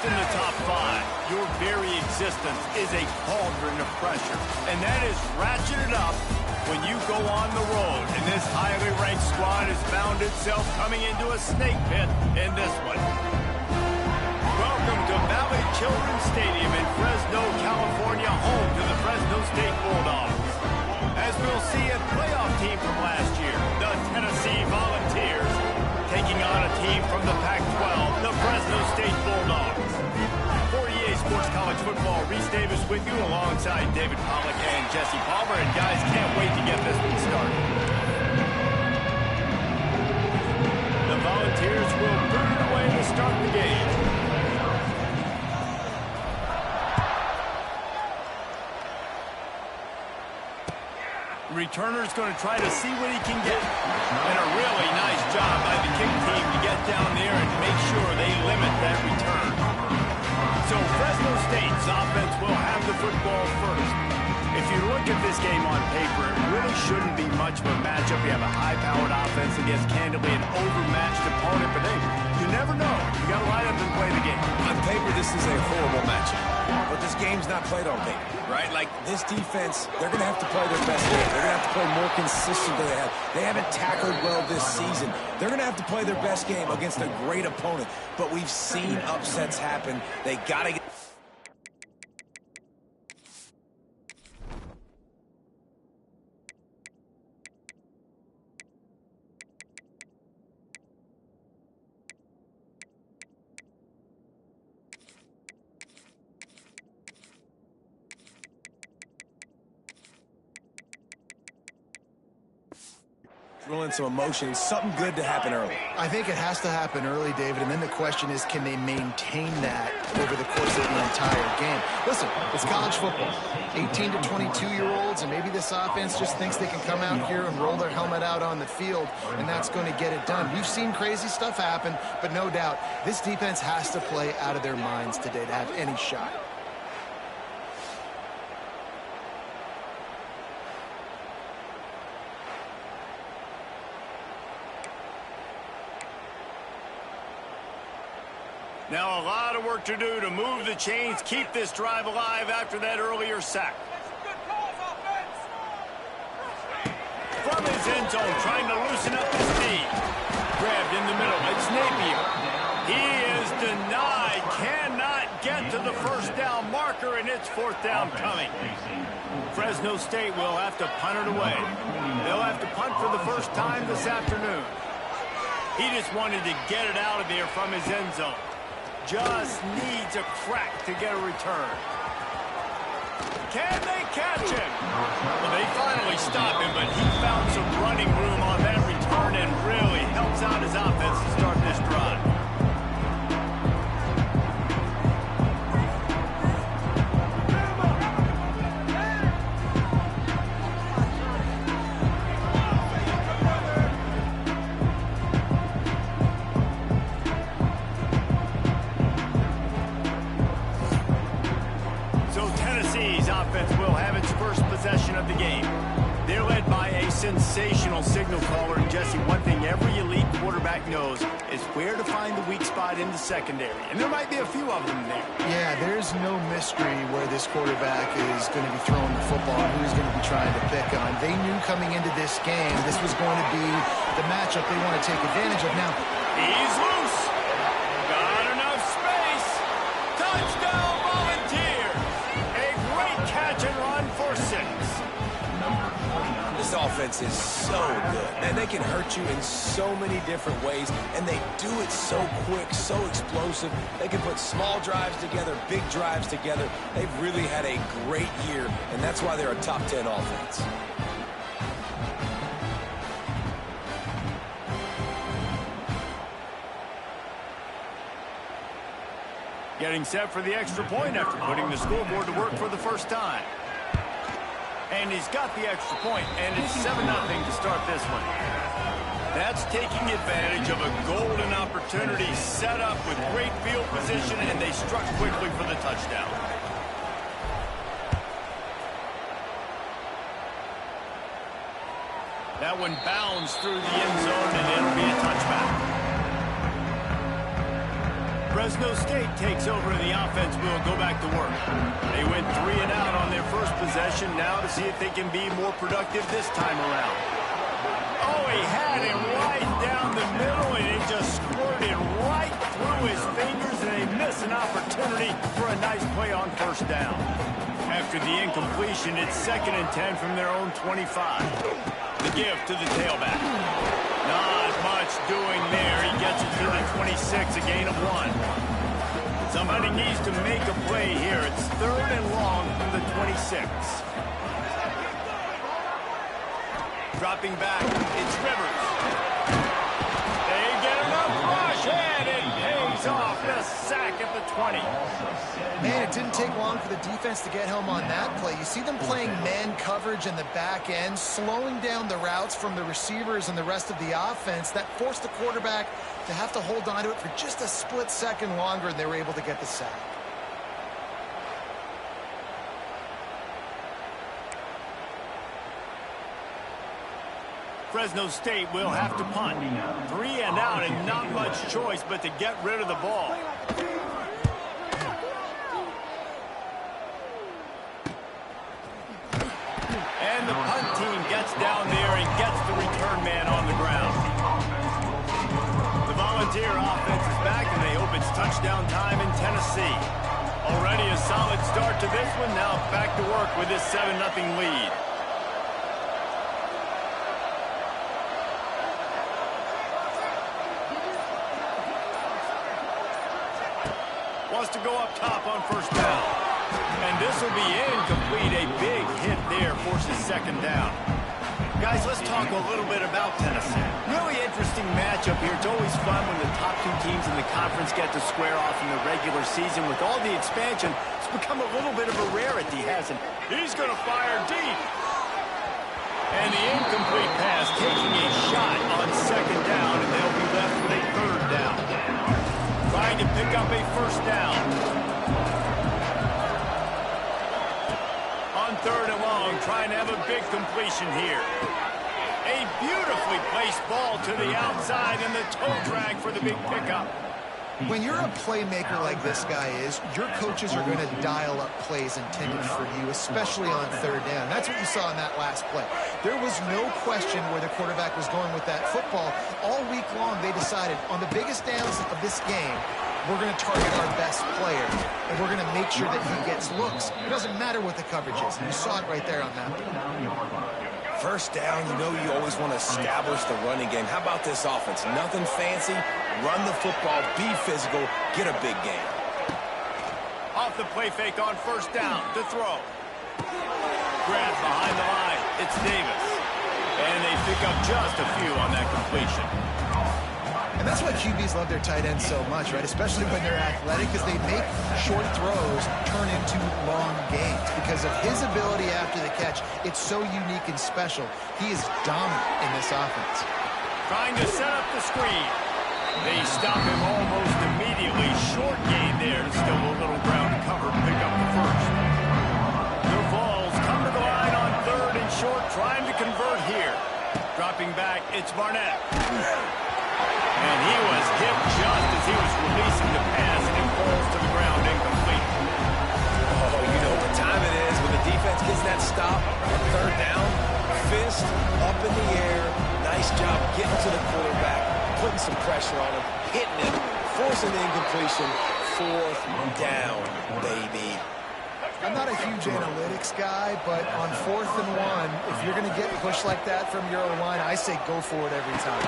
in the top 5, your very existence is a cauldron of pressure. And that is ratcheted up when you go on the road. And this highly ranked squad has found itself coming into a snake pit in this one. Welcome to Valley Children's Stadium in Fresno, California, home to the Fresno State Bulldogs. As we'll see, a playoff team from last year, the Tennessee Volunteers, taking on a team from the Pac-12, the Fresno State Bulldogs. For EA Sports College Football, Reese Davis with you alongside David Pollack and Jesse Palmer. And guys, can't wait to get this one started. The Volunteers will bring it away to start the game. Returner's going to try to see what he can get. And a really nice job by the kick team to get down there and make sure they limit that return. So Fresno State's offense will have the football first. If you look at this game on paper, it really shouldn't be much of a matchup. You have a high-powered offense against candidly an overmatched opponent, but hey, you never know. You got to line up and play the game. On paper, this is a horrible matchup. But this game's not played on paper, right? Like, this defense, they're going to have to play their best game. They're going to have to play more consistent than they have. They haven't tackled well this season. They're going to have to play their best game against a great opponent. But we've seen upsets happen. They got to get... Drilling some emotion, something good to happen early. I think it has to happen early, David, and then the question is, can they maintain that over the course of the entire game? Listen, it's college football. 18 to 22-year-olds, and maybe this offense just thinks they can come out here and roll their helmet out on the field, and that's going to get it done. We've seen crazy stuff happen, but no doubt, this defense has to play out of their minds today to have any shot. Now a lot of work to do to move the chains, keep this drive alive after that earlier sack. From his end zone, trying to loosen up his knee. Grabbed in the middle, it's Napier. He is denied, cannot get to the first down marker, and it's fourth down coming. Fresno State will have to punt it away. They'll have to punt for the first time this afternoon. He just wanted to get it out of there from his end zone. Just needs a crack to get a return. Can they catch him? Well, they finally stop him, but he found some running room on that return and really helps out his offense to start this drive. Possession of the game. They're led by a sensational signal caller, and Jesse, one thing every elite quarterback knows is where to find the weak spot in the secondary, and there might be a few of them there. Yeah, there's no mystery where this quarterback is going to be throwing the football and who he's going to be trying to pick on. They knew coming into this game this was going to be the matchup they want to take advantage of. Now, he's loose. Got enough space. Touchdown Volunteers. A great catch and run for 6. This offense is so good, and they can hurt you in so many different ways, and they do it so quick, so explosive. They can put small drives together, big drives together. They've really had a great year, and that's why they're a top 10 offense. Getting set for the extra point after putting the scoreboard to work for the first time. And he's got the extra point, and it's 7-0 to start this one. That's taking advantage of a golden opportunity set up with great field position, and they struck quickly for the touchdown. That one bounds through the end zone, and it'll be a touchback. Fresno State takes over and the offense will go back to work. They went 3 and out on their first possession. Now to see if they can be more productive this time around. Oh, he had it right down the middle, and it just squirted right through his fingers, and they miss an opportunity for a nice play on first down. After the incompletion, it's 2nd and 10 from their own 25. The give to the tailback. Not much doing there. He gets it to the 26, a gain of 1. Somebody needs to make a play here. It's 3rd and long from the 26. Dropping back, it's Rivers. They get enough rush, and it pays off. The sack at the 20. Man, it didn't take long for the defense to get home on that play. You see them playing man coverage in the back end, slowing down the routes from the receivers and the rest of the offense. That forced the quarterback to have to hold on to it for just a split second longer, and they were able to get the sack. Fresno State will have to punt. 3 and out and not much choice but to get rid of the ball. And the punt team gets down there and gets the return man on the ground. The Volunteer offense is back, and they hope it's touchdown time in Tennessee. Already a solid start to this one. Now back to work with this 7-0 lead. Wants to go up top on first down. And this will be incomplete. A big hit there forces 2nd down. Guys, let's talk a little bit about Tennessee. Really interesting matchup here. It's always fun when the top 2 teams in the conference get to square off in the regular season. With all the expansion, it's become a little bit of a rarity, hasn't it? He's going to fire deep. And the incomplete pass taking a shot on 2nd down, and they'll be left with a 3rd down. Trying to pick up a first down. On 3rd and long, trying to have a big completion here. A beautifully placed ball to the outside, and the toe drag for the big pickup. When you're a playmaker like this guy is, your coaches are going to dial up plays intended for you, especially on 3rd down. That's what you saw in that last play. There was no question where the quarterback was going with that football. All week long, they decided on the biggest downs of this game, we're going to target our best player, and we're going to make sure that he gets looks. It doesn't matter what the coverage is. You saw it right there on that one. First down, you know you always want to establish the running game. How about this offense? Nothing fancy. Run the football, be physical, get a big gain. Off the play fake on first down to throw. Grab behind the line. It's Davis. And they pick up just a few on that completion. And that's why QBs love their tight ends so much, right? Especially when they're athletic, because they make short throws turn into long gains. Because of his ability after the catch, it's so unique and special. He is dominant in this offense. Trying to set up the screen. They stop him almost immediately. Short gain there. Still a little ground to cover to pick up the first. The Vols come to the line on 3rd and short, trying to convert here. Dropping back, it's Barnett. And he was hit just as he was releasing the pass, and it falls to the ground incomplete. Oh, you know what time it is when the defense gets that stop. 3rd down, fist up in the air. Nice job getting to the quarterback, putting some pressure on him, hitting him, forcing the incompletion. 4th down, baby. I'm not a huge analytics guy, but on 4th and 1, if you're going to get pushed like that from your O-line, I say go for it every time.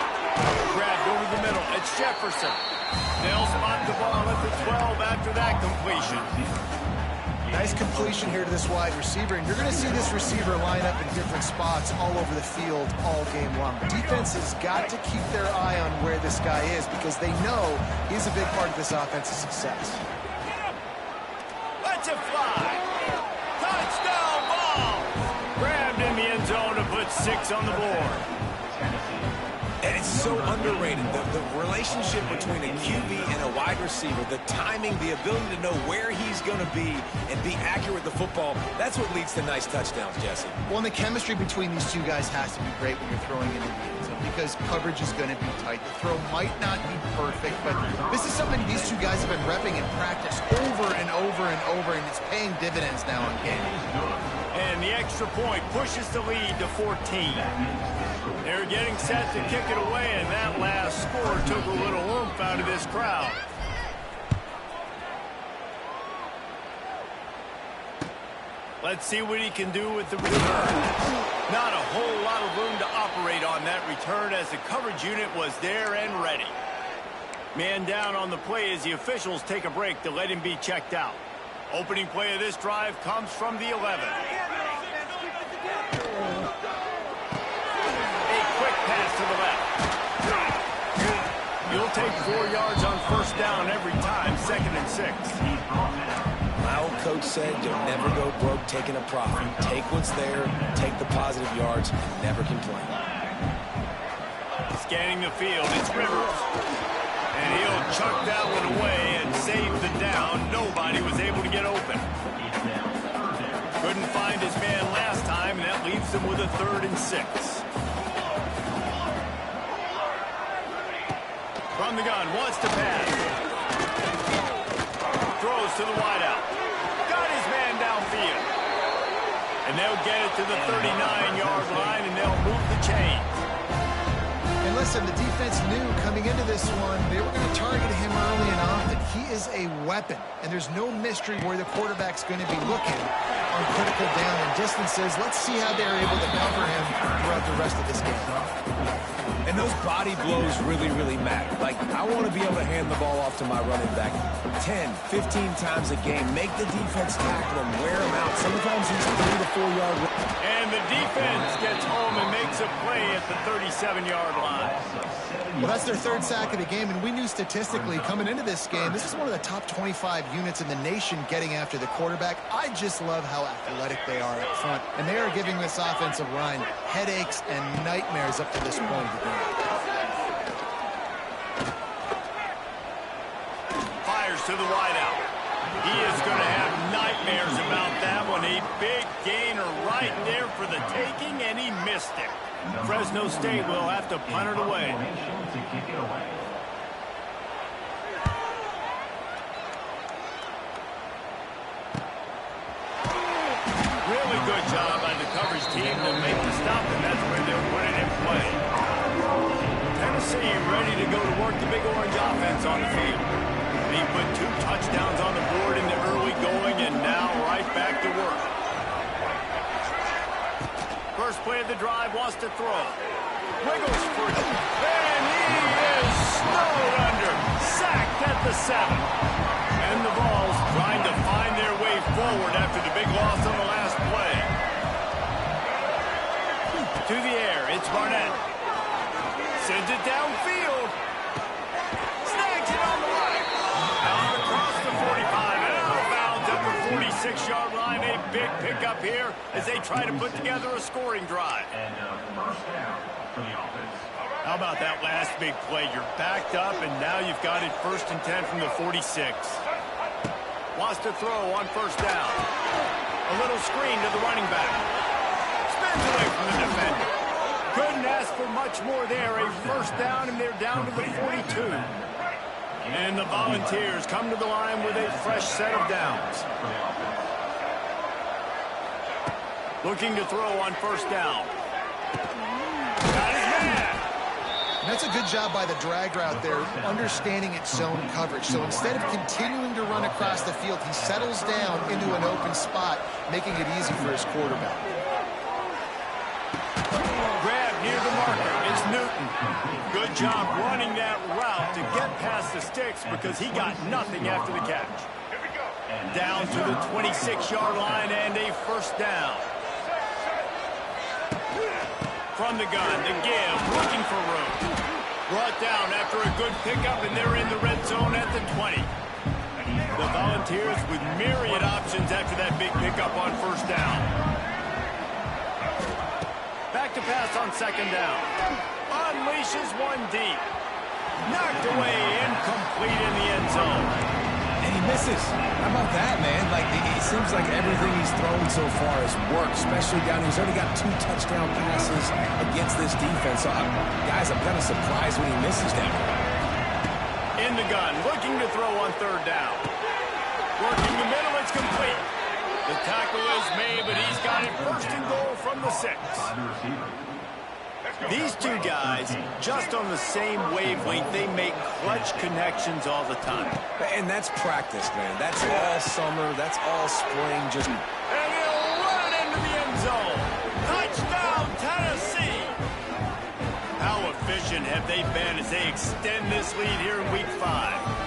Grabbed over the middle. It's Jefferson. They'll spot the ball at the 12 after that completion. Nice completion here to this wide receiver, and you're going to see this receiver line up in different spots all over the field all game long. Defense has got to keep their eye on where this guy is because they know he's a big part of this offense's success. Let's it fly. Touchdown ball. Grabbed in the end zone to put 6 on the board. And it's so underrated. The relationship between a QB and a wide receiver, the timing, the ability to know where he's going to be and be accurate with the football, that's what leads to nice touchdowns, Jesse. Well, and the chemistry between these two guys has to be great when you're throwing into the end zone because coverage is going to be tight. The throw might not be perfect, but this is something these two guys have been repping in practice over and over and over, and it's paying dividends now in games. And the extra point pushes the lead to 14. They're getting set to kick it away, and that last score took a little oomph out of this crowd. Let's see what he can do with the return. Not a whole lot of room to operate on that return as the coverage unit was there and ready. Man down on the play as the officials take a break to let him be checked out. Opening play of this drive comes from the 11. A quick pass to the left. You'll take 4 yards on first down every time, 2nd and 6. My old coach said you'll never go broke taking a profit. Take what's there, take the positive yards, and never complain. Scanning the field, it's Rivers. And he'll chuck that one away and save the down. Nobody was able to get open. Couldn't find his man last time, and that leaves him with a 3rd and 6. From the gun, wants to pass. Throws to the wideout. Got his man downfield. And they'll get it to the 39-yard line, and they'll move the chains. And listen, the defense knew coming into this one, they were going to target him early and often. He is a weapon, and there's no mystery where the quarterback's going to be looking on critical down and distances. Let's see how they're able to cover him throughout the rest of this game. And those body blows really, really matter. Like, I want to be able to hand the ball off to my running back 10, 15 times a game. Make the defense tackle him, wear him out. Sometimes he's 3 to 4 yard. And the defense gets home and makes a play at the 37-yard line. Well, that's their 3rd sack of the game, and we knew statistically coming into this game, this is one of the top 25 units in the nation getting after the quarterback. I just love how athletic they are up front, and they are giving this offensive line headaches and nightmares up to this point of the game. Fires to the wideout. He is going to have nightmares about that one. A big gainer right there for the taking, and he missed it. Fresno State will have to punt it away. Really good job by the coverage team to make the stop, and that's where they'll put it in play. Tennessee ready to go to work the Big Orange offense on the field. He put 2 touchdowns on the board in the early going, and now right back to work. First play of the drive, wants to throw. Wiggles for it. And he is snowed under. Sacked at the 7. And the Vols trying to find their way forward after the big loss on the last play. To the air, it's Barnett. Sends it downfield. Snags it on the right. Out across the 45. And out of bounds at the 46-yard line. A big pickup here as they try to put together a scoring drive. How about that last big play? You're backed up, and now you've got it 1st and 10 from the 46. Wants to throw on first down. A little screen to the running back. Spins away from the defender. Couldn't ask for much more there. A first down, and they're down to the 42. And the Volunteers come to the line with a fresh set of downs. Looking to throw on first down. Got his man. And that's a good job by the drag route there, understanding its zone coverage. So instead of continuing to run across the field, he settles down into an open spot, making it easy for his quarterback. Grab near the marker. It's Newton. Good job running that route to get past the sticks because he got nothing after the catch. Down to the 26-yard line and a first down. From the gun, the give, looking for room. Brought down after a good pickup, and they're in the red zone at the 20. The Volunteers with myriad options after that big pickup on first down. Back to pass on second down. On unleashes one deep. Knocked away, incomplete in the end zone. And he misses. How about that, man? Like, it seems like everything he's thrown so far has worked, especially down here. He's already got 2 touchdown passes against this defense. So, guys, I'm kind of surprised when he misses down here. In the gun, looking to throw on 3rd down. Working the middle, it's complete. The tackle is made, but he's got it 1st and goal from the 6. These two guys, just on the same wavelength, they make clutch connections all the time. And that's practice, man. That's all summer. That's all spring. Just And he'll run it into the end zone. Touchdown, Tennessee! How efficient have they been as they extend this lead here in Week 5?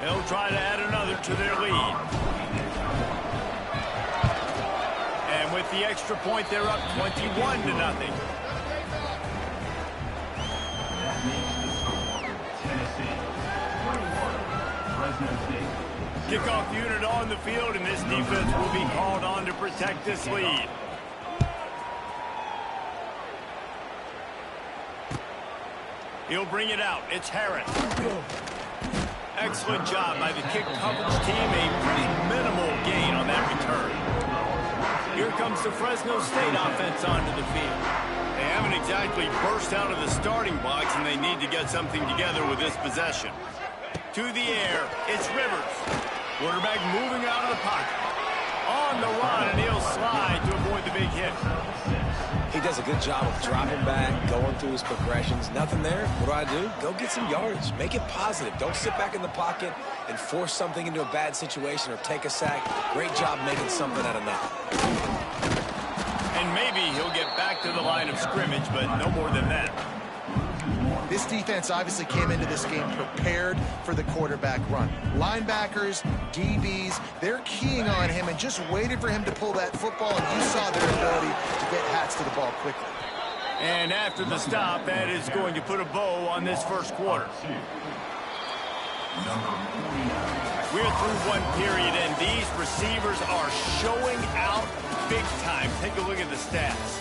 They'll try to add another to their lead. And with the extra point, they're up 21-0. Kickoff unit on the field, and this defense will be called on to protect this lead. He'll bring it out. It's Harris. Excellent job by the kick coverage team. A pretty minimal gain on that return. Here comes the Fresno State offense onto the field. They haven't exactly burst out of the starting box, and they need to get something together with this possession. To the air, it's Rivers. Quarterback moving out of the pocket. On the run, and he'll slide to avoid the big hit. he does a good job of dropping back, going through his progressions. Nothing there. What do? Go get some yards. Make it positive. Don't sit back in the pocket and force something into a bad situation or take a sack. Great job making something out of nothing. And maybe he'll get back to the line of scrimmage, but no more than that. This defense obviously came into this game prepared for the quarterback run. Linebackers, DBs, they're keying on him and just waited for him to pull that football, and you saw their ability to get hats to the ball quickly. And after the stop, that is going to put a bow on this first quarter. We're through one period, and these receivers are showing out big time. Take a look at the stats.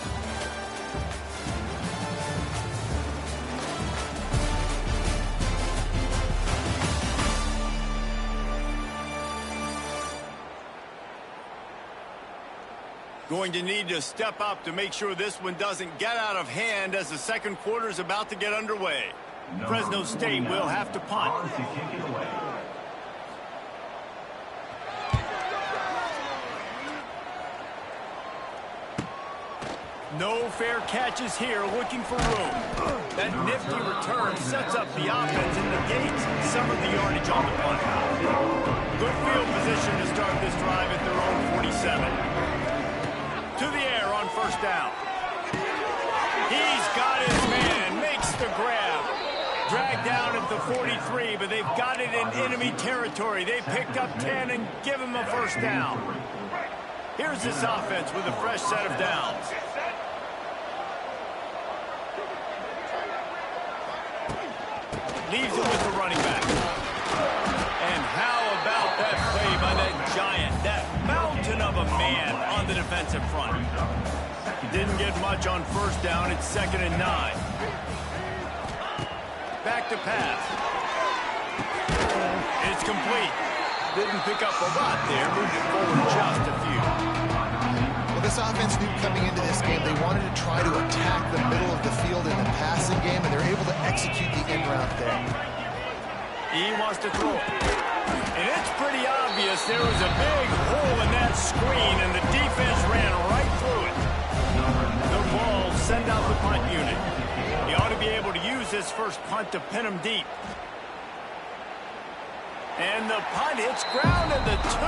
Going to need to step up to make sure this one doesn't get out of hand as the second quarter is about to get underway. Fresno State will have to punt. No fair catches here, looking for room. That nifty return sets up the offense and negates some of the yardage on the punt. Good field position to start this drive at their own 47. To the air on first down. He's got his man, makes the grab. Dragged down at the 43, but they've got it in enemy territory. They picked up 10 and give him a first down. Here's this offense with a fresh set of downs. Leaves it with the running back. And how about that play by that giant, that mountain of a man on the defensive front? Didn't get much on first down. It's 2nd and 9. Back to pass. It's complete. Didn't pick up a lot there. Moved it forward just a few. Well, this offense knew coming into this game they wanted to try to attack the middle of the field in the passing game, and they're able to execute the in route there. He wants to throw it. And it's pretty obvious there was a big hole in that screen, and the defense ran right through it. The Vols send out the punt unit. He ought to be able to use this first punt to pin him deep. And the punt hits ground at the 2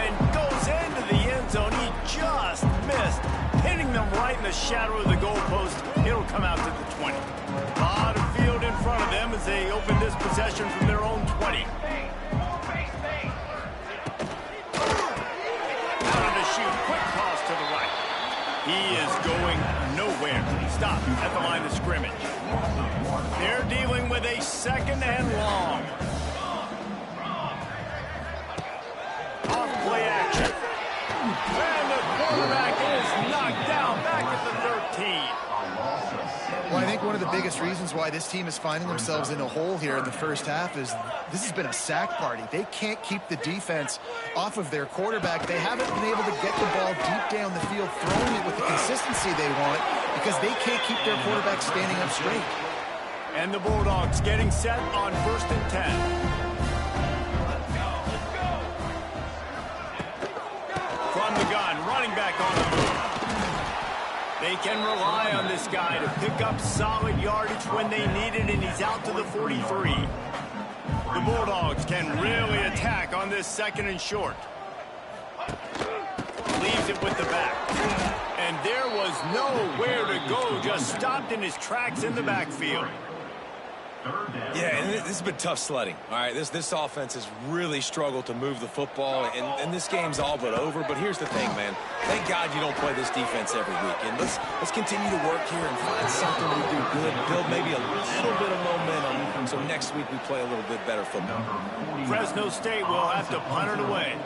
and goes into the end zone. He just missed, hitting them right in the shadow of the goalpost. It'll come out to the 20. A lot of field in front of them as they open this possession from their own 20. Out of the shoot, quick toss to the right. He is going nowhere. Stop at the line of scrimmage. They're dealing with a 2nd and long. Off play action. And the quarterback is biggest reasons why this team is finding themselves in a hole here in the first half is this has been a sack party. They can't keep the defense off of their quarterback. They haven't been able to get the ball deep down the field, throwing it with the consistency they want because they can't keep their quarterback standing up straight. And the Bulldogs getting set on 1st and 10. From the gun, running back on the move. They can rely on this guy to pick up solid yardage when they need it, and he's out to the 43. The Bulldogs can really attack on this 2nd and short. Leaves it with the back. And there was nowhere to go, just stopped in his tracks in the backfield. Yeah, and this has been tough sledding. All right, this offense has really struggled to move the football, and this game's all but over. But here's the thing, man. Thank God you don't play this defense every week. And let's continue to work here and find something to do good, build maybe a little bit of momentum, so next week we play a little bit better football. Fresno State will have to punt it away.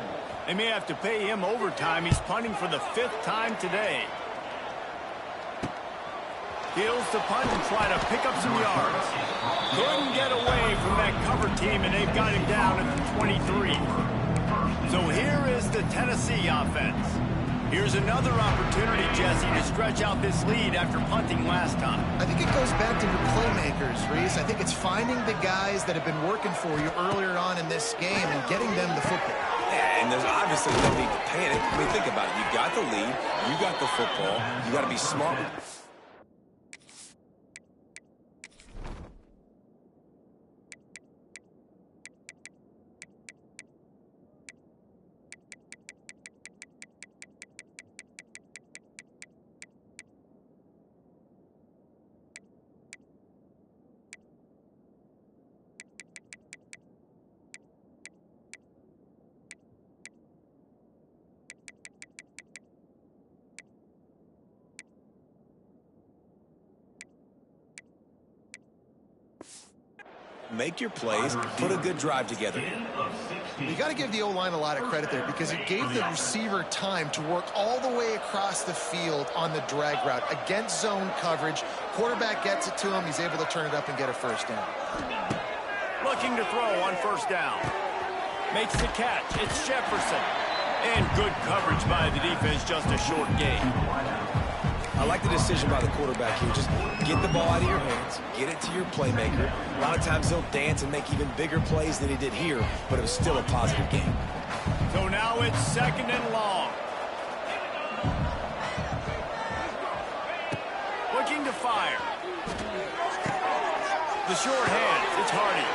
They may have to pay him overtime. He's punting for the 5th time today. Fields to punt and try to pick up some yards. Couldn't get away from that cover team, and they've got him down at the 23. So here is the Tennessee offense. Here's another opportunity, Jesse, to stretch out this lead after punting last time. I think it goes back to your playmakers, Reese. I think it's finding the guys that have been working for you earlier on in this game and getting them the football. Yeah, and there's obviously no need to panic. I mean, think about it. You got the lead. You got the football. You got to be smart. Make your plays, put a good drive together. You got to give the O-line a lot of credit there because it gave the receiver time to work all the way across the field on the drag route against zone coverage. Quarterback gets it to him. He's able to turn it up and get a first down. Looking to throw on 1st down. Makes the catch. It's Jefferson. And good coverage by the defense, just a short gain. I like the decision by the quarterback here. Just get the ball out of your hands, get it to your playmaker. A lot of times he'll dance and make even bigger plays than he did here, but it was still a positive game. So now it's 2nd and long. Looking to fire. The short hands, it's Hardy.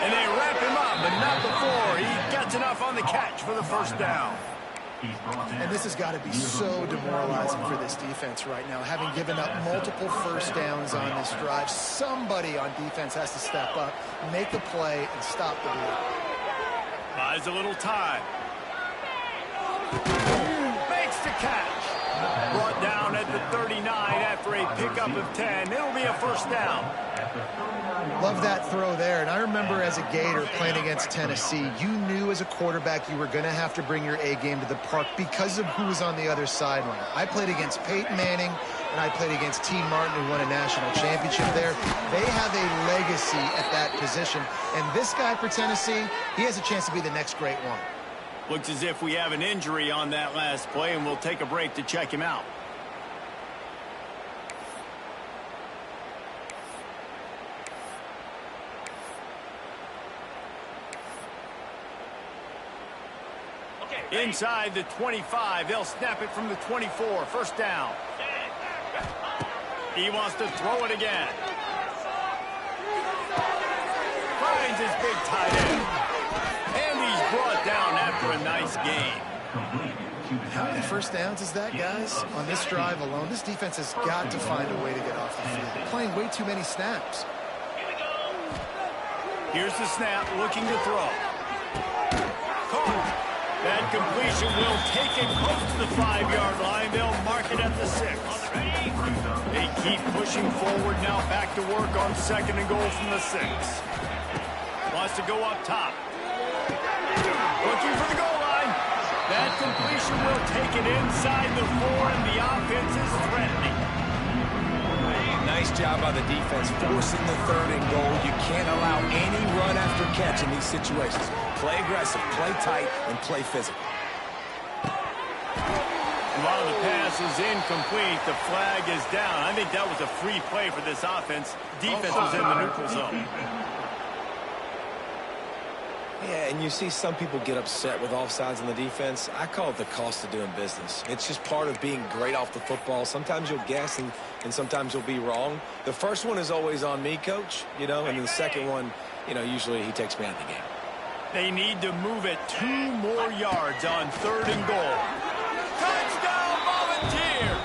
And they wrap him up, but not before he gets enough on the catch for the 1st down. And this has got to be so demoralizing for this defense right now. Having given up multiple 1st downs on this drive, somebody on defense has to step up, make a play, and stop the bleed. Buys a little time. Makes the catch. Brought down at the 39 after a pickup of 10. It'll be a 1st down. Love that throw there. And I remember as a Gator playing against Tennessee, you knew as a quarterback you were going to have to bring your A game to the park because of who was on the other sideline. I played against Peyton Manning, and I played against T. Martin, who won a national championship there. They have a legacy at that position. And this guy for Tennessee, he has a chance to be the next great one. Looks as if we have an injury on that last play, and we'll take a break to check him out. Inside the 25, they'll snap it from the 24. 1st down. He wants to throw it again. Finds his big tight end. And he's brought down after a nice game. How many 1st downs is that, guys? On this drive alone, this defense has got to find a way to get off the field. They're playing way too many snaps. Here's the snap, looking to throw. Caught. That completion will take it close to the 5-yard line. They'll mark it at the 6. They keep pushing forward now, back to work on 2nd and goal from the 6. Wants to go up top. Looking for the goal line. That completion will take it inside the 4, and the offense is threatening. Nice job by the defense, forcing the 3rd and goal. You can't allow any run after catch in these situations. Play aggressive, play tight, and play physical. While the pass is incomplete, the flag is down. I think that was a free play for this offense. Defense was in the neutral zone. Yeah, and you see some people get upset with offsides on the defense. I call it the cost of doing business. It's just part of being great off the football. Sometimes you'll guess and sometimes you'll be wrong. The first one is always on me, Coach, you know, and then the second one, you know, usually he takes me out of the game. They need to move it 2 more yards on 3rd and goal. Touchdown, Volunteers!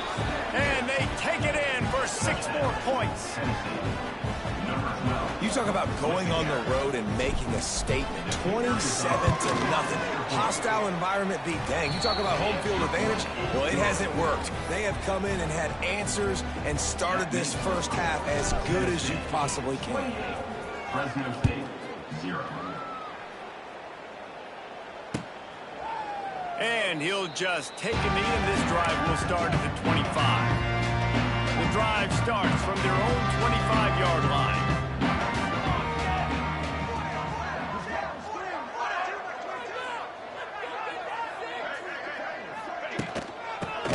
And they take it in for 6 more points. You talk about going on the road and making a statement. 27-0. Hostile environment beat dang. You talk about home field advantage. Well, it hasn't worked. They have come in and had answers and started this first half as good as you possibly can. Fresno State, 0. And he'll just take a knee, and this drive will start at the 25. The drive starts from their own 25-yard line.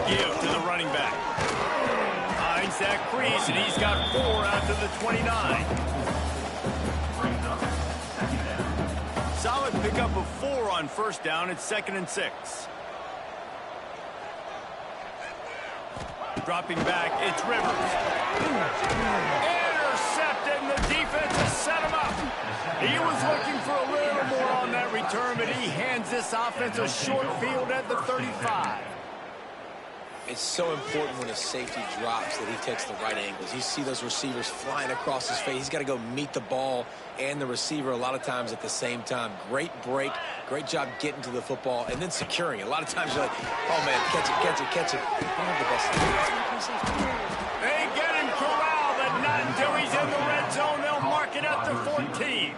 Give to the running back. Finds that crease, and he's got 4 out to the 29. Solid pickup of 4 on 1st down. It's 2nd and 6. Dropping back, it's Rivers. Intercepted, and the defense has set him up. He was looking for a little more on that return, but he hands this offense a short field at the 35. It's so important when a safety drops that he takes the right angles. You see those receivers flying across his face. He's got to go meet the ball and the receiver a lot of times at the same time. Great break, great job getting to the football, and then securing it. A lot of times you're like, oh, man, catch it, catch it, catch it. They get him corralled, but not until he's in the red zone. They'll mark it at the 14.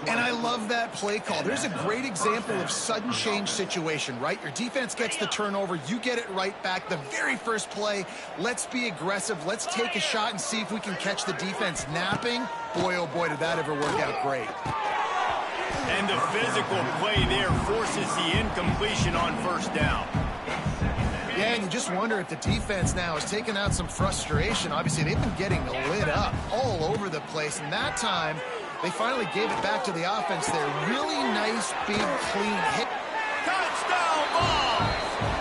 And I love that play call. There's a great example of sudden change situation, right? Your defense gets the turnover. You get it right back. The very first play, let's be aggressive. Let's take a shot and see if we can catch the defense napping. Boy, oh boy, did that ever work out great. And the physical play there forces the incompletion on 1st down. Yeah, and you just wonder if the defense now is taking out some frustration. Obviously, they've been getting lit up all over the place, and that time they finally gave it back to the offense there. Really nice, big, clean hit. Touchdown, Vols!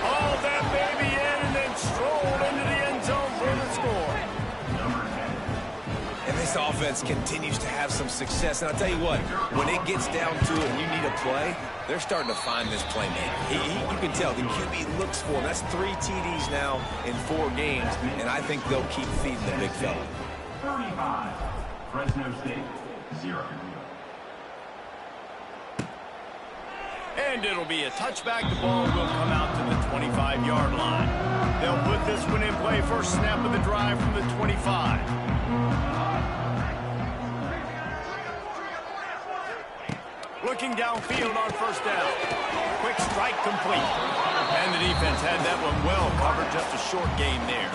Hauled that baby in and then strolled into the end zone for the score. And this offense continues to have some success. And I'll tell you what, when it gets down to it and you need a play, they're starting to find this playmaker. You can tell the QB looks for him. That's 3 TDs now in 4 games, and I think they'll keep feeding the big fella. 35, Fresno State, 0. And it'll be a touchback. The ball will come out to the 25-yard line. They'll put this one in play. First snap of the drive from the 25. Looking downfield on 1st down. Quick strike complete. And the defense had that one well covered. Just a short gain there.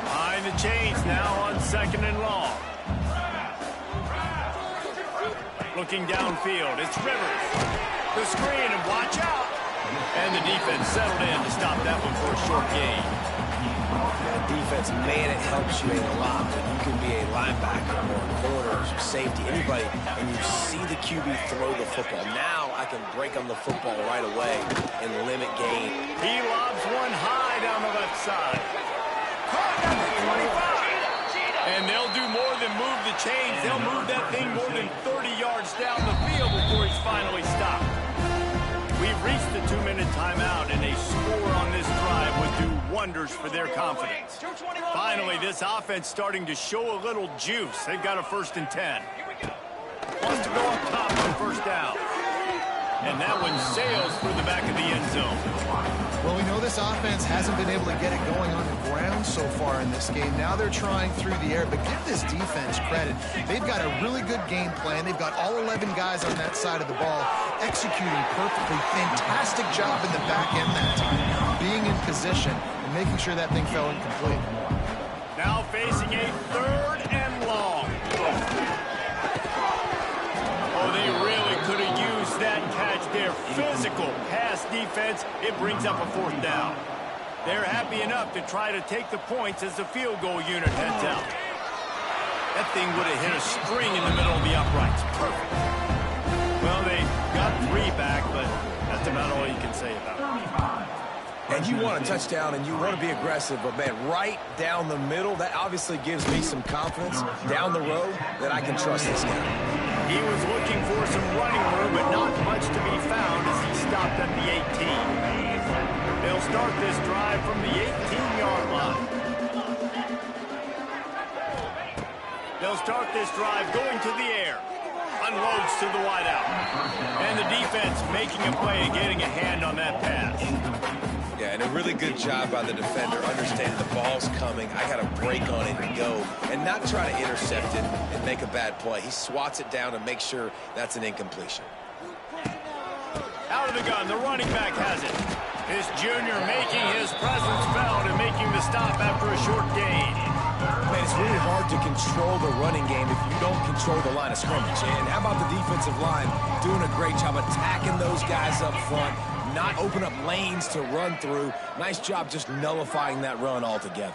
Behind the chains now on 2nd and long. Looking downfield, it's Rivers. The screen, and watch out. And the defense settled in to stop that one for a short gain. Yeah, defense, man, it helps you a lot when you can be a linebacker or a corner or safety, anybody, and you see the QB throw the football. Now I can break on the football right away and limit gain. He lobs one high down the left side. Caught at the 25. And they'll do more than move the chains. They'll move that thing more than 30 yards down the field before he's finally stopped. We've reached the 2-minute timeout, and a score on this drive would do wonders for their confidence. Finally, this offense starting to show a little juice. They've got a 1st and 10. Wants to go up top on 1st down. And that one sails through the back of the end zone. Well, we know this offense hasn't been able to get it going on the ground so far in this game. Now they're trying through the air, but give this defense credit. They've got a really good game plan. They've got all 11 guys on that side of the ball executing perfectly. Fantastic job in the back end that time, being in position and making sure that thing fell incomplete. Now facing a 3rd and long. Oh, they really could have used that catch there. Physical pass defense. It brings up a 4th down. They're happy enough to try to take the points as the field goal unit heads out. That thing would have hit a string in the middle of the uprights. Perfect. Well, they got 3 back, but that's about all you can say about it. And you want a touchdown and you want to be aggressive, but, man, right down the middle, that obviously gives me some confidence down the road that I can trust this guy. He was looking for some running room, but not much to be found as he stopped at the 18. They'll start this drive from the 18-yard line. They'll start this drive going to the air. Unloads to the wideout. And the defense making a play and getting a hand on that pass. Yeah, and a really good job by the defender understanding the ball's coming. I got to break on it and go and not try to intercept it and make a bad play. He swats it down and makes sure that's an incompletion. Out of the gun, the running back has it. This junior making his presence felt and making the stop after a short gain. Man, it's really hard to control the running game if you don't control the line of scrimmage. And how about the defensive line doing a great job attacking those guys up front, not open up lanes to run through. Nice job just nullifying that run altogether.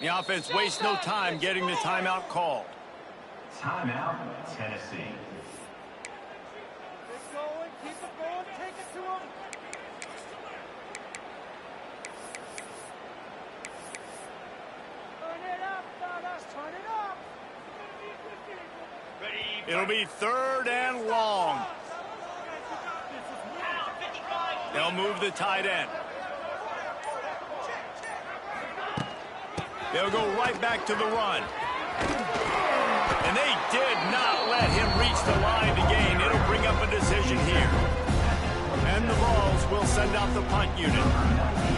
The offense wastes no time getting the timeout called. Timeout, Tennessee. Keep going, keep it going, take it to him. Turn it up, fellas, turn it up. It'll be 3rd and long. They'll move the tight end. They'll go right back to the run. And they did not let him reach the line to gain. It'll bring up a decision here. And the Vols will send out the punt unit.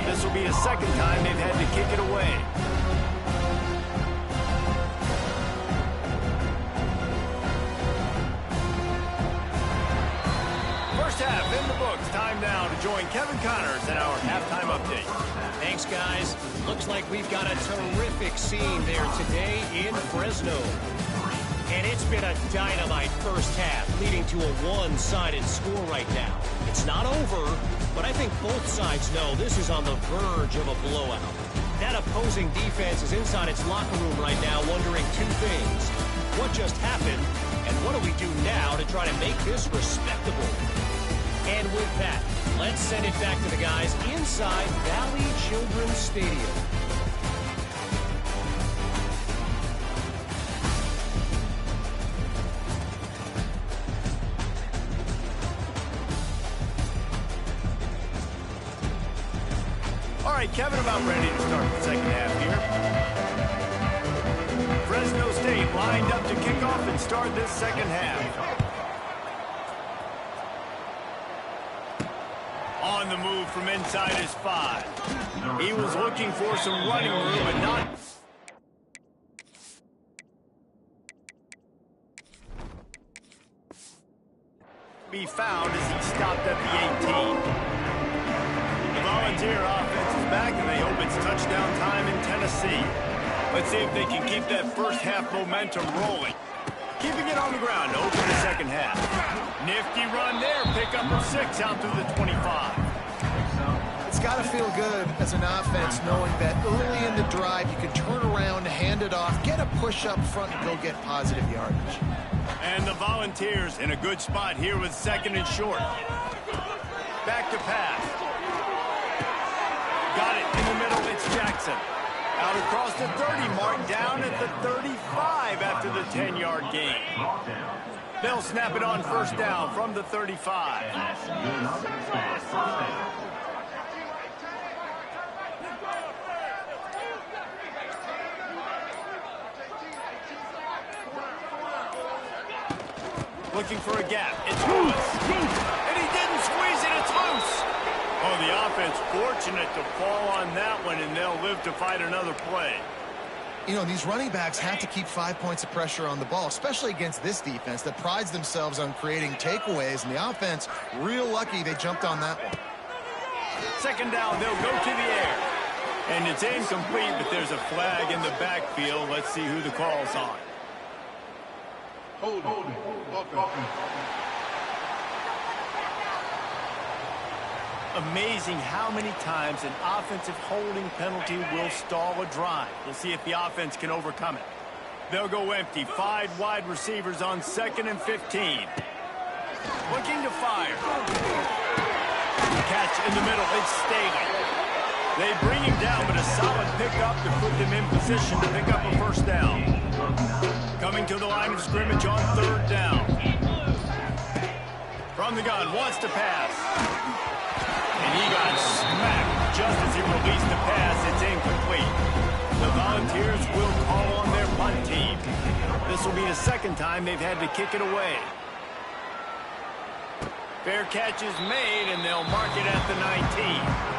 This will be the 2nd time they've had to kick it away. First half in the books. Time now to join Kevin Connors in our halftime update. Thanks, guys. Looks like we've got a terrific scene there today in Fresno. And it's been a dynamite first half, leading to a one-sided score right now. It's not over, but I think both sides know this is on the verge of a blowout. That opposing defense is inside its locker room right now wondering 2 things. What just happened, and what do we do now to try to make this respectable? And with that, let's send it back to the guys inside Valley Children's Stadium. All right, Kevin, about ready to start the 2nd half here. Fresno State lined up to kick off and start this 2nd half. On the move from inside his 5. He was looking for some running room, but not be found as he stopped at the 18. The Volunteer offense is back, and they hope it's touchdown time in Tennessee. Let's see if they can keep that first half momentum rolling. Keeping it on the ground to open the 2nd half. Nifty run there, pick up of 6 out to the 25. It's got to feel good as an offense knowing that early in the drive you can turn around, hand it off, get a push up front, and go get positive yardage. And the Volunteers in a good spot here with 2nd and short. Back to pass. Got it in the middle, it's Jackson. Out across the 30 mark, down at the 35 after the 10-yard gain. They'll snap it on 1st down from the 35. Looking for a gap. It's Lewis. And he didn't squeeze it. It's loose. Oh, the offense fortunate to fall on that one, and they'll live to fight another play. You know, these running backs have to keep 5 points of pressure on the ball, especially against this defense that prides themselves on creating takeaways, and the offense, real lucky they jumped on that one. Second down, they'll go to the air. And it's incomplete, but there's a flag in the backfield. Let's see who the call's on. Amazing how many times an offensive holding penalty will stall a drive. We'll see if the offense can overcome it. They'll go empty. 5 wide receivers on 2nd and 15. Looking to fire. Catch in the middle. It's Staley. They bring him down, but a solid pickup to put them in position to pick up a first down. Coming to the line of scrimmage on 3rd down. From the gun, wants to pass. And he got smacked just as he released the pass. It's incomplete. The Volunteers will call on their punt team. This will be the 2nd time they've had to kick it away. Fair catch is made, and they'll mark it at the 19.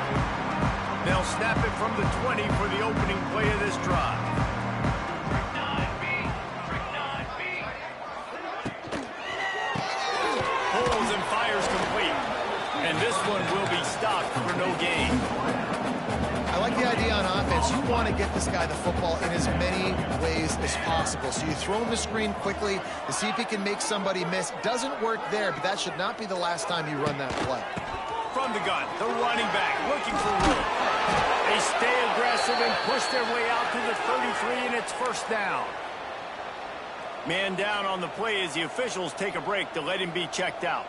They'll snap it from the 20 for the opening play of this drive. Pulls and fires complete. And this one will be stopped for no gain. I like the idea on offense. You want to get this guy the football in as many ways as possible. So you throw him the screen quickly to see if he can make somebody miss. Doesn't work there, but that should not be the last time you run that play. From the gun, the running back looking for room. They stay aggressive and push their way out to the 33, and it's first down. Man down on the play as the officials take a break to let him be checked out.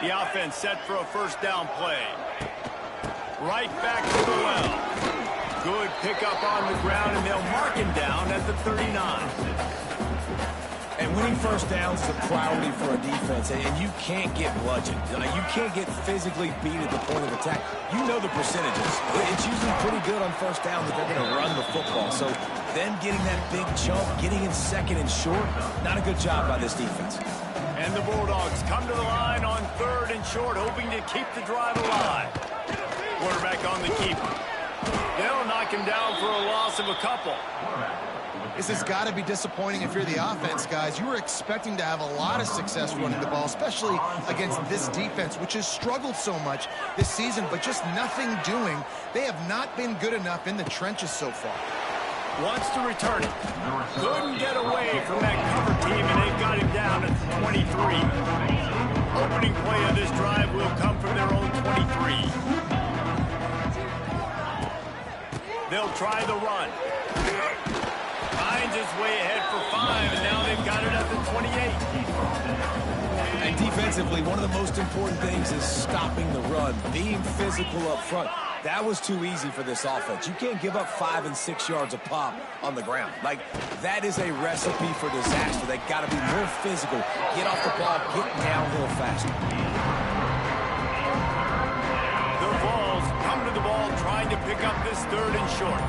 The offense set for a first down play. Right back to the well. Good pickup on the ground, and they'll mark him down at the 39. And winning first downs is a priority for a defense, and you can't get bludgeoned. You can't get physically beat at the point of attack. You know the percentages. It's usually pretty good on first down that they're going to run the football. So them getting that big chunk, getting in 2nd and short, not a good job by this defense. And the Bulldogs come to the line on 3rd and short, hoping to keep the drive alive. Quarterback on the keeper. They'll knock him down for a loss of a couple. This has got to be disappointing if you're the offense, guys. You were expecting to have a lot of success running the ball, especially against this defense, which has struggled so much this season, but just nothing doing. They have not been good enough in the trenches so far. Wants to return it. Couldn't get away from that cover team, and they've got him down at 23. Opening play of this drive will come from their own 23. They'll try the run. Finds his way ahead for 5, and now they've got it at the 28. And defensively, one of the most important things is stopping the run, being physical up front. That was too easy for this offense. You can't give up 5 and 6 yards a pop on the ground. Like, that is a recipe for disaster. They got to be more physical, get off the ball, get downhill faster. The Vols come to the ball trying to pick up this 3rd and short.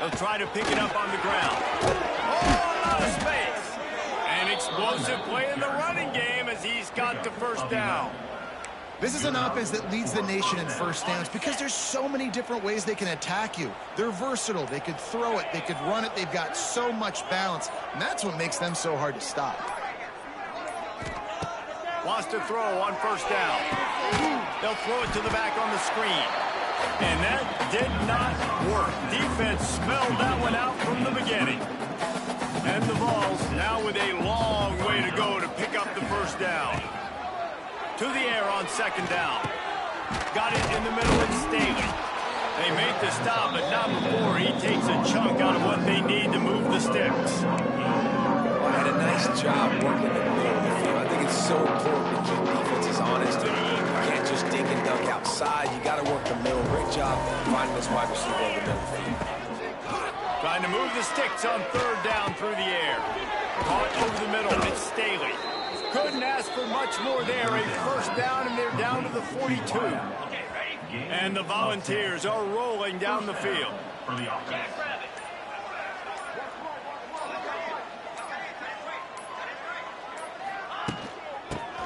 They'll try to pick it up on the ground. Oh, out of space. An explosive play in the running game as he's got the first down. This is an offense that leads the nation in first downs because there's so many different ways they can attack you. They're versatile. They could throw it. They could run it. They've got so much balance, and that's what makes them so hard to stop. Wants to throw on first down. They'll throw it to the back on the screen. And that did not work. Defense smelled that one out from the beginning. And the Vols now with a long way to go to pick up the first down. To the air on 2nd down. Got it in the middle and Staley. They make the stop, but not before he takes a chunk out of what they need to move the sticks. Well, I had a nice job working in the middle of the field. I think it's so important to keep defenses honest. You can't just dink and dunk outside. You got to work the middle. Great job finding this wide receiver in the middle of the field. Trying to move the sticks on 3rd down through the air. Caught over the middle, and it's Staley. Couldn't ask for much more there. A first down, and they're down to the 42. And the Volunteers are rolling down the field.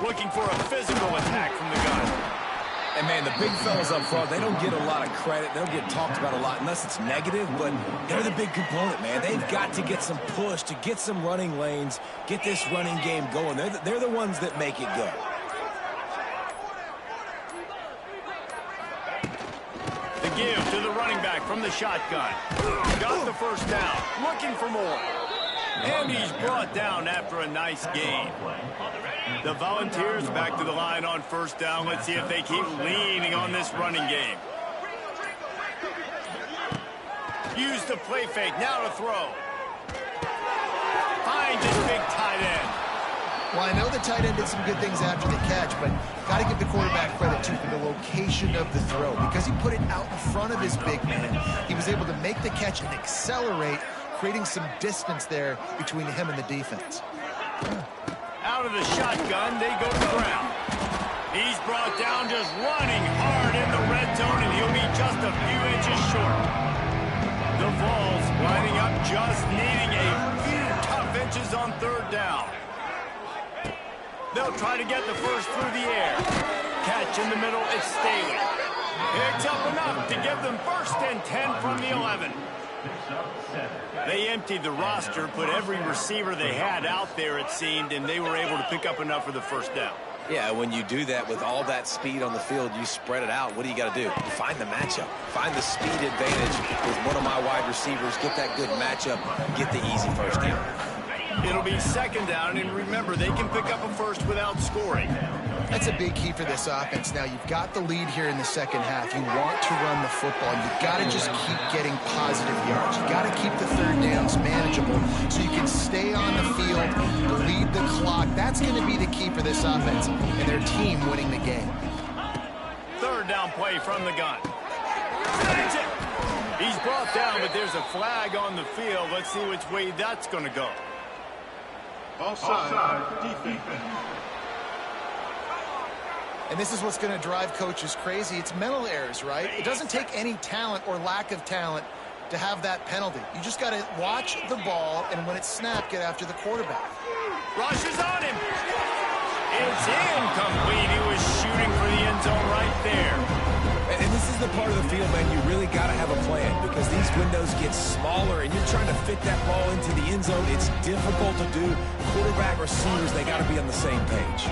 looking for a physical attack from the gun. And, man, the big fellas up front, they don't get a lot of credit. They don't get talked about a lot unless it's negative, but they're the big component, man. They've got to get some push, to get some running lanes, get this running game going. They're the ones that make it go. The give to the running back from the shotgun. Got the first down, looking for more. And he's brought down after a nice gain. The Volunteers back to the line on first down. Let's see if they keep leaning on this running game. Use the play fake, now to throw. Finds his big tight end. Well, I know the tight end did some good things after the catch, but got to give the quarterback credit, too, for the location of the throw. Because he put it out in front of his big man, he was able to make the catch and accelerate, creating some distance there between him and the defense. Out of the shotgun, they go to the ground. He's brought down just running hard in the red zone, and he'll be just a few inches short. The Vols lining up, just needing a few tough inches on third down. They'll try to get the first through the air. Catch in the middle, it's Staley. Picks up enough to give them first and 10 from the 11. They emptied the roster, put every receiver they had out there, it seemed, and they were able to pick up enough for the first down. Yeah, when you do that with all that speed on the field, you spread it out. What do you got to do? You find the matchup. Find the speed advantage with one of my wide receivers. Get that good matchup. Get the easy first down. It'll be second down, and remember, they can pick up a first without scoring. That's a big key for this offense. Now, you've got the lead here in the second half. You want to run the football. You've got to just keep getting positive yards. You've got to keep the third downs manageable so you can stay on the field, lead the clock. That's going to be the key for this offense and their team winning the game. Third down play from the gun. That's it. He's brought down, but there's a flag on the field. Let's see which way that's going to go. Offside, defense. And this is what's going to drive coaches crazy. It's mental errors, right? It doesn't take any talent or lack of talent to have that penalty. You just got to watch the ball, and when it's snapped, get after the quarterback. Rush is on him. It's incomplete. He was shooting for the end zone right there. And this is the part of the field, man, you really got to have a plan because these windows get smaller and you're trying to fit that ball into the end zone. It's difficult to do. Quarterback, receivers, they got to be on the same page.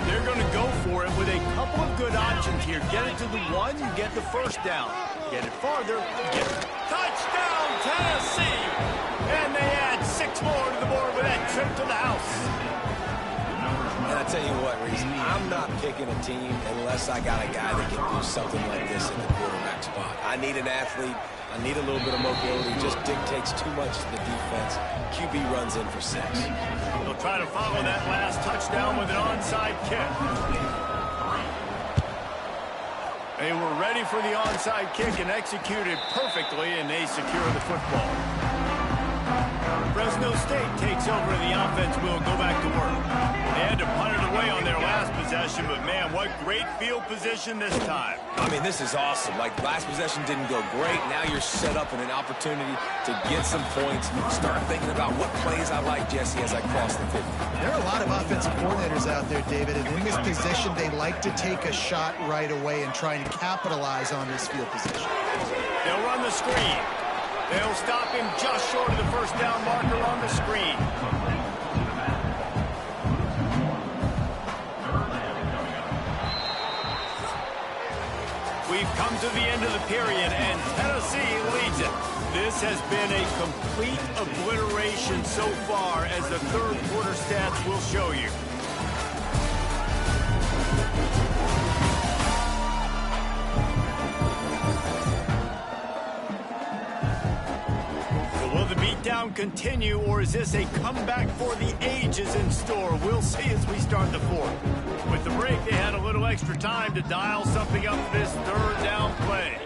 They're going to go for it with a couple of good options here. Get it to the one, you get the first down. Get it farther, get it. Touchdown, Tennessee! And they add 6 more to the board with that trip to the house. And I tell you what, Reese, I'm not picking a team unless I got a guy that can do something like this in the quarterback spot. I need an athlete. I need a little bit of mobility. Just dictates too much to the defense. QB runs in for 6. They'll try to follow that last touchdown with an onside kick. They were ready for the onside kick and executed perfectly, and they secure the football. Fresno State takes over and the offense will go back to work. They had to punt it away on their last possession, but man, what great field position this time. I mean, this is awesome. Like, last possession didn't go great. Now you're set up in an opportunity to get some points. Start thinking about what plays I like, Jesse, as I cross the 50. There are a lot of offensive coordinators out there, David, and in this position, they like to take a shot right away and try and capitalize on this field position. They'll run the screen. They'll stop him just short of the first down marker on the screen. We've come to the end of the period, and Tennessee leads it. This has been a complete obliteration so far, as the third quarter stats will show you. Will the beatdown continue, or is this a comeback for the ages in store? We'll see as we start the fourth. With the break, they had a little extra time to dial something up for this third down play.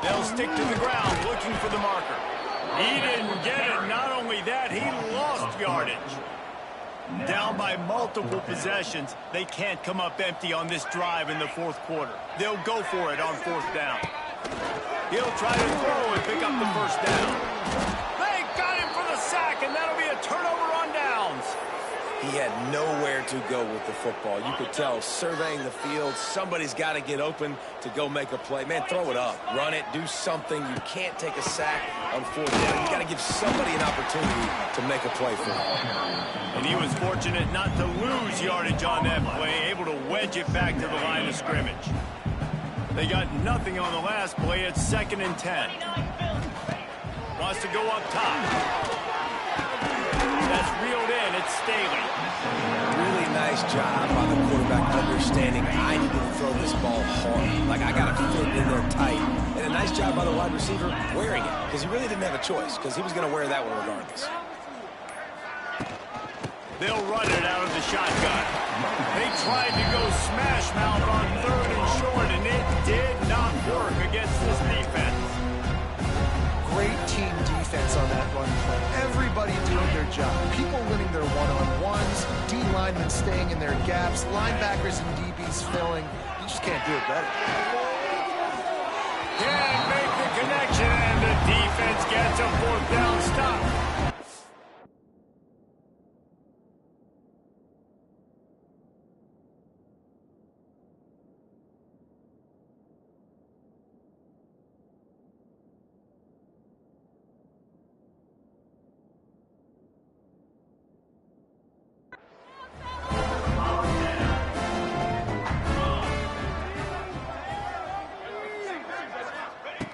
They'll stick to the ground looking for the marker. He didn't get it. Not only that, he lost yardage. Down by multiple possessions, they can't come up empty on this drive in the fourth quarter. They'll go for it on fourth down. He'll try to throw and pick up the first down. They got him for the sack, and that'll be a turnover on downs. He he had nowhere to go with the football. You could tell, surveying the field, somebody's got to get open to go make a play. Man, throw it up, run it, do something. You can't take a sack on 4th down. You got to give somebody an opportunity to make a play for him. And he was fortunate not to lose yardage on that play, able to wedge it back to the line of scrimmage. They got nothing on the last play. It's 2nd and 10. Wants to go up top. That's reeled in. It's Staley. Really nice job by the quarterback understanding I need to throw this ball hard. Like, I got to fit in there tight. And a nice job by the wide receiver wearing it, because he really didn't have a choice, because he was going to wear that one regardless. They'll run it out of the shotgun. They tried to go smash mouth on 3rd and short, and it did not work against this defense. Great team defense on that run play. Everybody doing their job. People winning their one-on-ones, D linemen staying in their gaps, linebackers and DBs filling. You just can't do it better. Can't make the connection, and the defense gets a 4th down stop.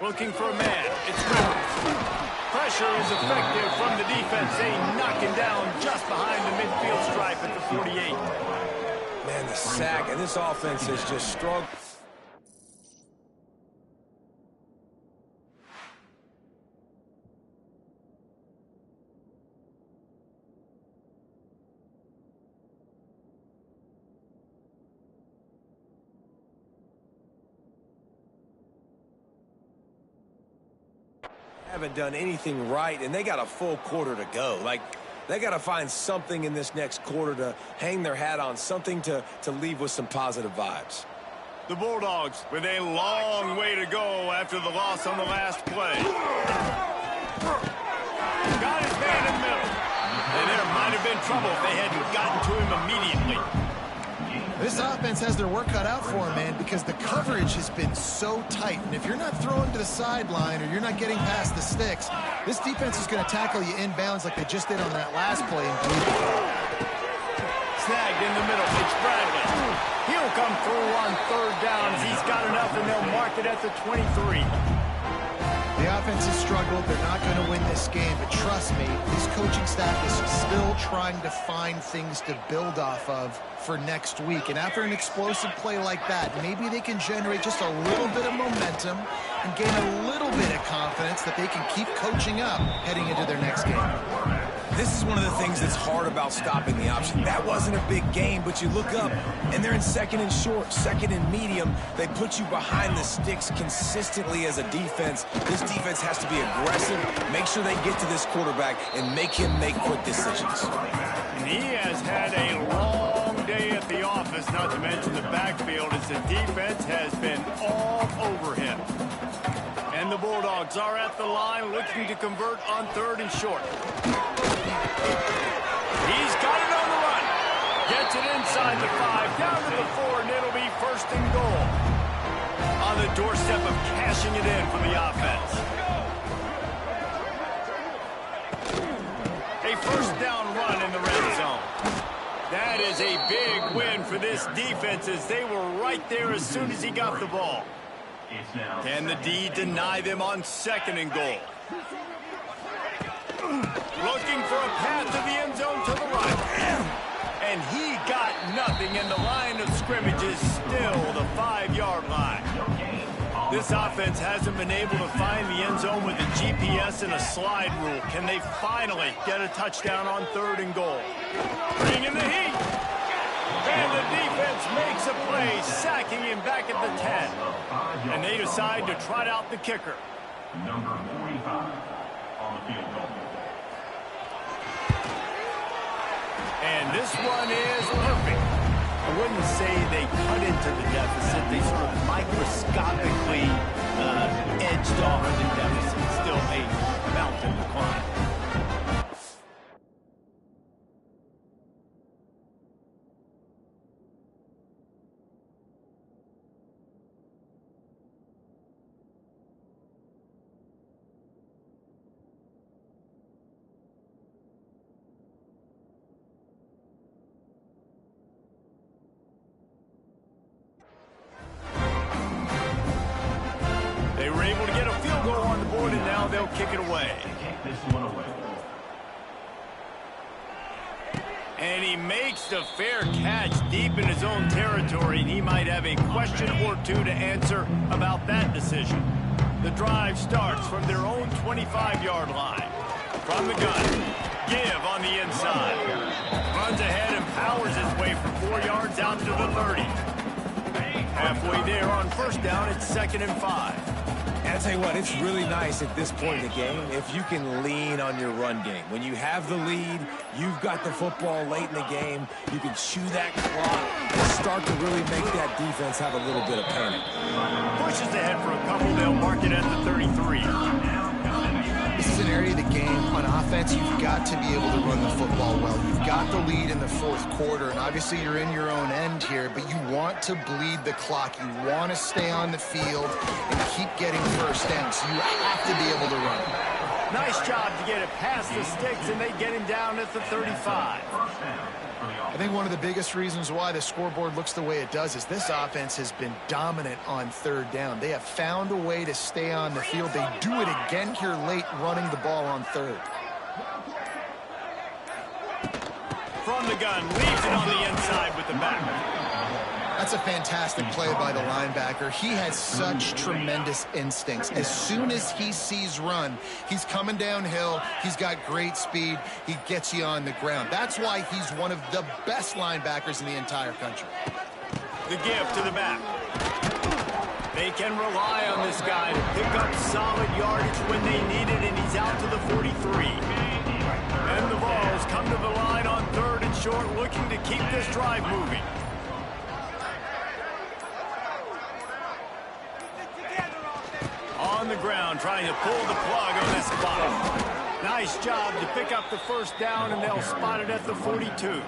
Looking for a man. It's Rivers. Pressure is effective from the defense. They knock him down just behind the midfield stripe at the 48. Man, the sack, and this offense has just struggled. Haven't done anything right, and they got a full quarter to go. Like, they got to find something in this next quarter to hang their hat on, something to leave with some positive vibes. The Bulldogs with a long way to go after the loss on the last play. Got his man in the middle. And there might have been trouble if they hadn't gotten to him immediately. This offense has their work cut out for them, man, because the coverage has been so tight. And if you're not throwing to the sideline or you're not getting past the sticks, this defense is going to tackle you inbounds like they just did on that last play. Snagged in the middle. It's Bradley. He'll come through on 3rd downs. He's got enough, and they'll mark it at the 23. The offense has struggled. They're not going to win this game, but trust me, this coaching staff is still trying to find things to build off of for next week. And after an explosive play like that, maybe they can generate just a little bit of momentum and gain a little bit of confidence that they can keep coaching up heading into their next game. This is one of the things that's hard about stopping the option. That wasn't a big game, but you look up, and they're in 2nd and short, 2nd and medium. They put you behind the sticks consistently as a defense. This defense has to be aggressive, make sure they get to this quarterback, and make him make quick decisions. And he has had a long day at the office, not to mention the backfield, as the defense has been all over him. And the Bulldogs are at the line looking to convert on 3rd and short. He's got it on the run. Gets it inside the 5, down to the 4, and it'll be 1st and goal. On the doorstep of cashing it in for the offense. A 1st down run in the red zone. That is a big win for this defense, as they were right there as soon as he got the ball. Can the D deny them on 2nd and goal? Looking for a path to the end zone to the right. And he got nothing, and the line of scrimmage is still the 5-yard line. This offense hasn't been able to find the end zone with a GPS and a slide rule. Can they finally get a touchdown on 3rd and goal? Bringing the heat. And the defense makes a play, sacking him back at the 10. And they decide to trot out the kicker. Number 45 on the field goal. And this one is perfect. I wouldn't say they cut into the deficit. They sort of microscopically edged off the deficit. Still a mountain to climb. They were able to get a field goal on the board, and now they'll kick it away. This one away. And he makes the fair catch deep in his own territory, and he might have a question or two to answer about that decision. The drive starts from their own 25-yard line. From the gun, give on the inside. Runs ahead and powers his way for 4 yards out to the 30. Halfway there on first down, it's 2nd and 5. And I'll tell you what, it's really nice at this point in the game if you can lean on your run game. When you have the lead, you've got the football late in the game, you can chew that clock and start to really make that defense have a little bit of panic. Pushes ahead for a couple. They'll mark it at the 33. This is an area of the game on offense you've got to be able to run the football well. You've got the lead in the fourth quarter, and obviously you're in your own end here, but you want to bleed the clock. You want to stay on the field and keep getting first down, so you have to be able to run. Nice job to get it past the sticks, and they get him down at the 35. I think one of the biggest reasons why the scoreboard looks the way it does is this offense has been dominant on third down. They have found a way to stay on the field. They do it again here late, running the ball on third. From the gun, leaves it on the inside with the back. That's a fantastic play by the linebacker. He has such tremendous instincts. As soon as he sees run, he's coming downhill. He's got great speed. He gets you on the ground. That's why he's one of the best linebackers in the entire country. The give to the back. They can rely on this guy to pick up solid yardage when they need it, and he's out to the 43. And the Vols come to the line on third and short, looking to keep this drive moving. On the ground, trying to pull the plug on this spot. Nice job to pick up the first down, and they'll spot it at the 42.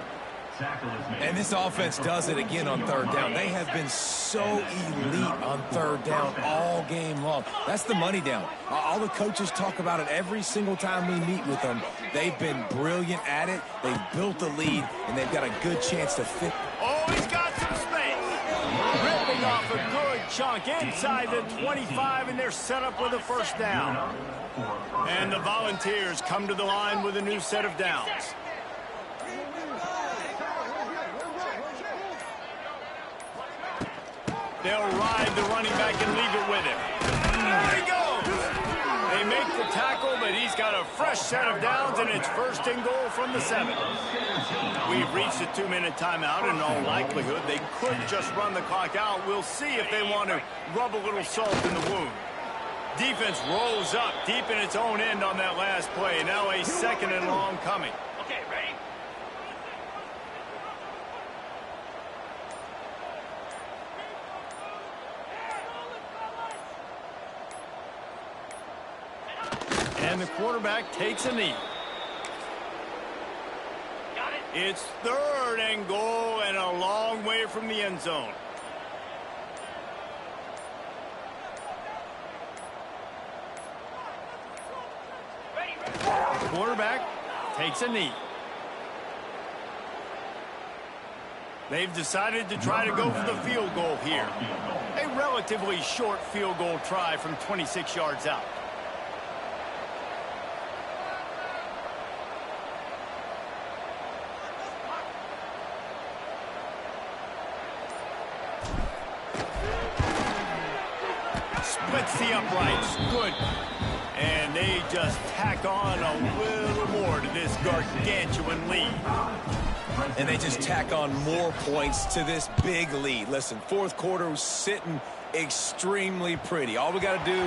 And this offense does it again on third down. They have been so elite on third down all game long. That's the money down. All the coaches talk about it every single time we meet with them. They've been brilliant at it. They've built the lead, and they've got a good chance to fit. Oh, he's got some space. Ripping off a good chunk inside the 25, and they're set up with a first down. And the Volunteers come to the line with a new set of downs. They'll ride the running back and leave it with him. There he goes. They make the tackle, but he's got a fresh set of downs, and it's 1st and goal from the 7. We've reached a 2-minute timeout. In all likelihood, they could just run the clock out. We'll see if they want to rub a little salt in the wound. Defense rolls up deep in its own end on that last play. Now a 2nd and long coming. Okay, ready? And the quarterback takes a knee. Got it. It's 3rd and goal and a long way from the end zone. The quarterback takes a knee. They've decided to try to go for the field goal here. A relatively short field goal try from 26 yards out. Splits the uprights. Good. And they just tack on a little more to this gargantuan lead. And they just tack on more points to this big lead. Listen, fourth quarter was sitting extremely pretty. All we got to do,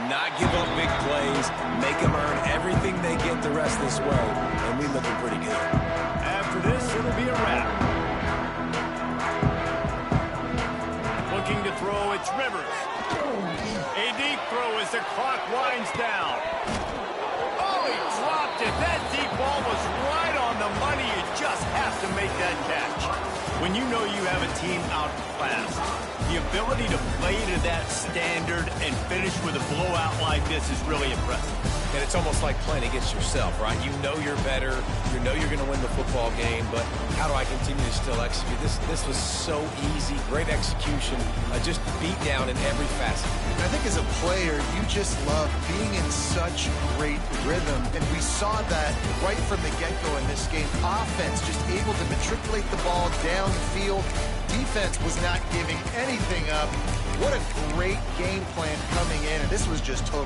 not give up big plays, make them earn everything they get the rest of this way, and we're looking pretty good. After this, it'll be a wrap. Looking to throw, it's Rivers. A deep throw as the clock winds down. Oh, he dropped it. That deep ball was right on the money. You just have to make that catch. When you know you have a team outclassed, the ability to play to that standard and finish with a blowout like this is really impressive. And it's almost like playing against yourself, right? You know you're better. You know you're going to win the football game, but how do I continue to still execute? This was so easy. Great execution. Just beat down in every facet. I think as a player, you just love being in such great rhythm, and we saw that right from the get-go in this game. Offense just able to matriculate the ball downfield. Defense was not giving anything up. What a great game plan coming in, and this was just total